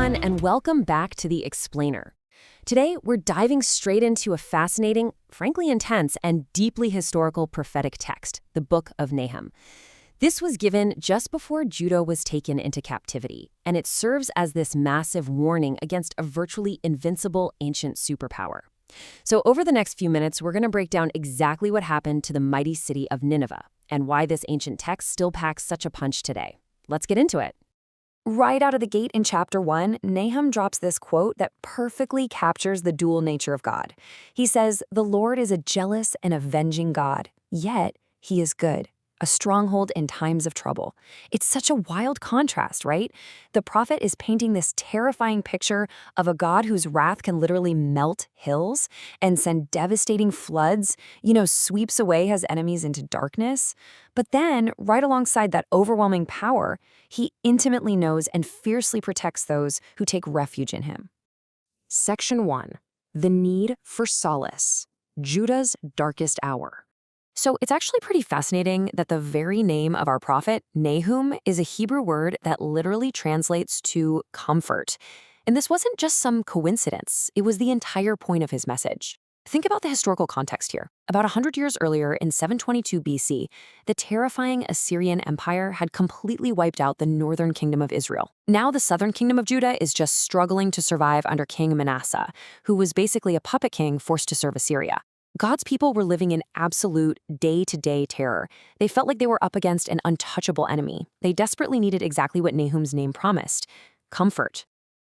everyone, and welcome back to The Explainer. Today, we're diving straight into a fascinating, frankly intense, and deeply historical prophetic text, the Book of Nahum. This was given just before Judah was taken into captivity, and it serves as this massive warning against a virtually invincible ancient superpower. So over the next few minutes, we're going to break down exactly what happened to the mighty city of Nineveh, and why this ancient text still packs such a punch today. Let's get into it. Right out of the gate in chapter 1, Nahum drops this quote that perfectly captures the dual nature of God. He says, "The Lord is a jealous and avenging God, yet he is good, a stronghold in times of trouble." It's such a wild contrast, right? The prophet is painting this terrifying picture of a God whose wrath can literally melt hills and send devastating floods, sweeps away his enemies into darkness. But then, right alongside that overwhelming power, he intimately knows and fiercely protects those who take refuge in him. Section 1. The Need for Solace. Judah's Darkest Hour. So it's actually pretty fascinating that the very name of our prophet, Nahum, is a Hebrew word that literally translates to comfort. And this wasn't just some coincidence, it was the entire point of his message. Think about the historical context here. About 100 years earlier, in 722 BC, the terrifying Assyrian Empire had completely wiped out the northern kingdom of Israel. Now the southern kingdom of Judah is just struggling to survive under King Manasseh, who was basically a puppet king forced to serve Assyria. God's people were living in absolute day-to-day terror. They felt like they were up against an untouchable enemy. They desperately needed exactly what Nahum's name promised: comfort.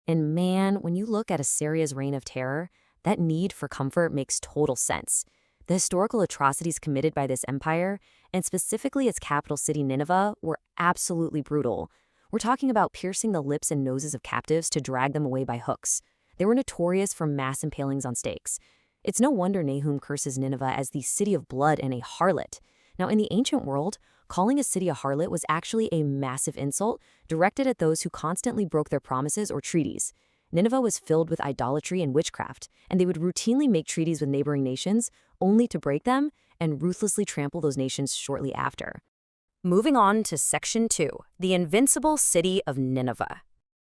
And man, when you look at Assyria's reign of terror, that need for comfort makes total sense. The historical atrocities committed by this empire, and specifically its capital city Nineveh, were absolutely brutal. We're talking about piercing the lips and noses of captives to drag them away by hooks. They were notorious for mass impalings on stakes. It's no wonder Nahum curses Nineveh as the city of blood and a harlot. Now, in the ancient world, calling a city a harlot was actually a massive insult directed at those who constantly broke their promises or treaties. Nineveh was filled with idolatry and witchcraft, and they would routinely make treaties with neighboring nations, only to break them and ruthlessly trample those nations shortly after. Moving on to Section 2, the invincible city of Nineveh.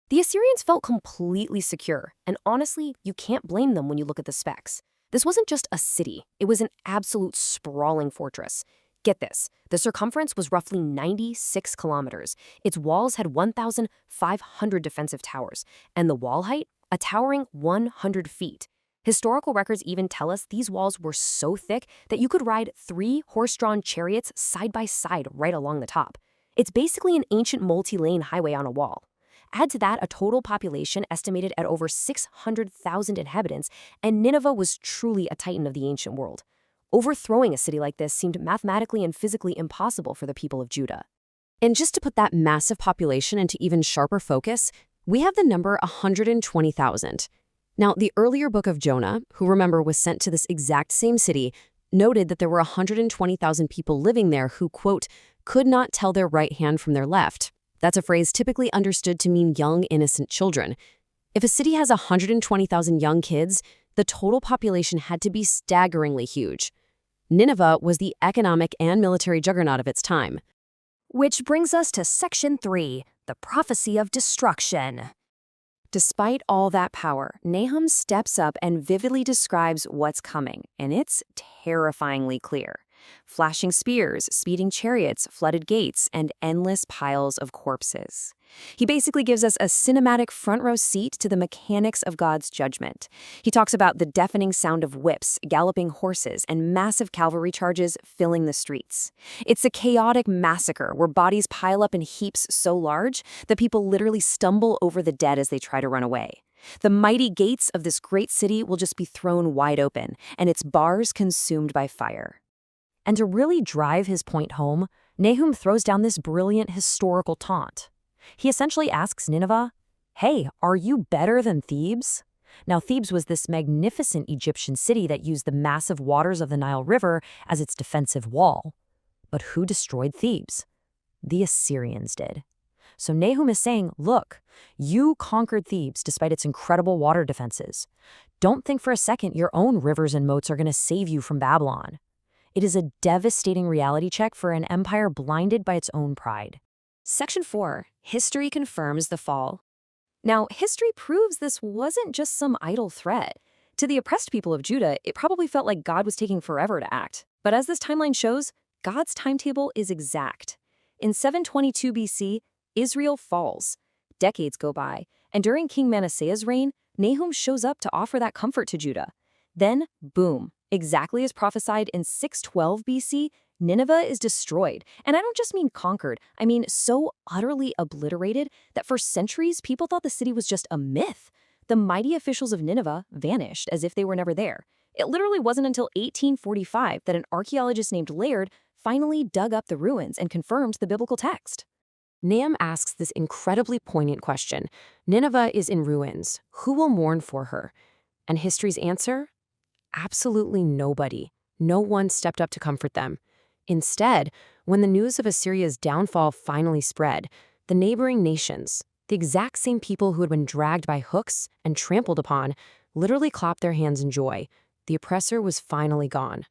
The Assyrians felt completely secure, and honestly, you can't blame them when you look at the specs. This wasn't just a city, it was an absolute sprawling fortress. Get this, the circumference was roughly 96 kilometers. Its walls had 1,500 defensive towers, and the wall height, a towering 100 feet. Historical records even tell us these walls were so thick that you could ride 3 horse-drawn chariots side by side right along the top. It's basically an ancient multi-lane highway on a wall. Add to that a total population estimated at over 600,000 inhabitants, and Nineveh was truly a titan of the ancient world. Overthrowing a city like this seemed mathematically and physically impossible for the people of Judah. And just to put that massive population into even sharper focus, we have the number 120,000. Now, the earlier book of Jonah, who remember was sent to this exact same city, noted that there were 120,000 people living there who, quote, could not tell their right hand from their left. That's a phrase typically understood to mean young, innocent children. If a city has 120,000 young kids, the total population had to be staggeringly huge. Nineveh was the economic and military juggernaut of its time. Which brings us to Section 3, the prophecy of destruction. Despite all that power, Nahum steps up and vividly describes what's coming, and it's terrifyingly clear. Flashing spears, speeding chariots, flooded gates, and endless piles of corpses. He basically gives us a cinematic front-row seat to the mechanics of God's judgment. He talks about the deafening sound of whips, galloping horses, and massive cavalry charges filling the streets. It's a chaotic massacre where bodies pile up in heaps so large that people literally stumble over the dead as they try to run away. The mighty gates of this great city will just be thrown wide open, and its bars consumed by fire. And to really drive his point home, Nahum throws down this brilliant historical taunt. He essentially asks Nineveh, hey, are you better than Thebes? Now, Thebes was this magnificent Egyptian city that used the massive waters of the Nile River as its defensive wall. But who destroyed Thebes? The Assyrians did. So Nahum is saying, look, you conquered Thebes despite its incredible water defenses. Don't think for a second your own rivers and moats are going to save you from Babylon. It is a devastating reality check for an empire blinded by its own pride. Section 4. History confirms the fall. Now, history proves this wasn't just some idle threat. To the oppressed people of Judah, it probably felt like God was taking forever to act. But as this timeline shows, God's timetable is exact. In 722 BC, Israel falls. Decades go by, and during King Manasseh's reign, Nahum shows up to offer that comfort to Judah. Then, boom, exactly as prophesied in 612 BC, Nineveh is destroyed. And I don't just mean conquered, I mean so utterly obliterated that for centuries people thought the city was just a myth. The mighty officials of Nineveh vanished as if they were never there. It literally wasn't until 1845 that an archaeologist named Laird finally dug up the ruins and confirmed the biblical text. Nahum asks this incredibly poignant question. Nineveh is in ruins. Who will mourn for her? And history's answer? Absolutely nobody. No one stepped up to comfort them. Instead, when the news of Assyria's downfall finally spread, the neighboring nations, the exact same people who had been dragged by hooks and trampled upon, literally clapped their hands in joy. The oppressor was finally gone.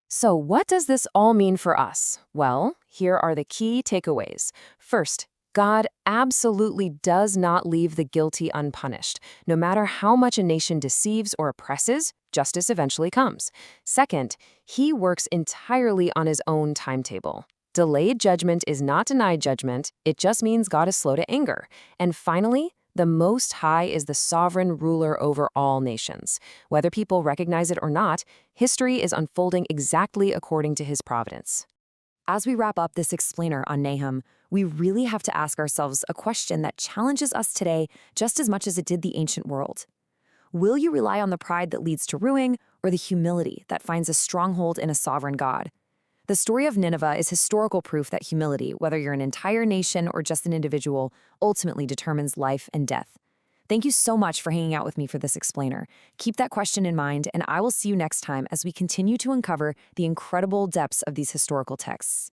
So what does this all mean for us? Well, here are the key takeaways. First, God absolutely does not leave the guilty unpunished. No matter how much a nation deceives or oppresses, justice eventually comes. Second, he works entirely on his own timetable. Delayed judgment is not denied judgment, it just means God is slow to anger. And finally, the Most High is the sovereign ruler over all nations. Whether people recognize it or not, history is unfolding exactly according to his providence. As we wrap up this explainer on Nahum, we really have to ask ourselves a question that challenges us today just as much as it did the ancient world. Will you rely on the pride that leads to ruin or the humility that finds a stronghold in a sovereign God? The story of Nineveh is historical proof that humility, whether you're an entire nation or just an individual, ultimately determines life and death. Thank you so much for hanging out with me for this explainer. Keep that question in mind, and I will see you next time as we continue to uncover the incredible depths of these historical texts.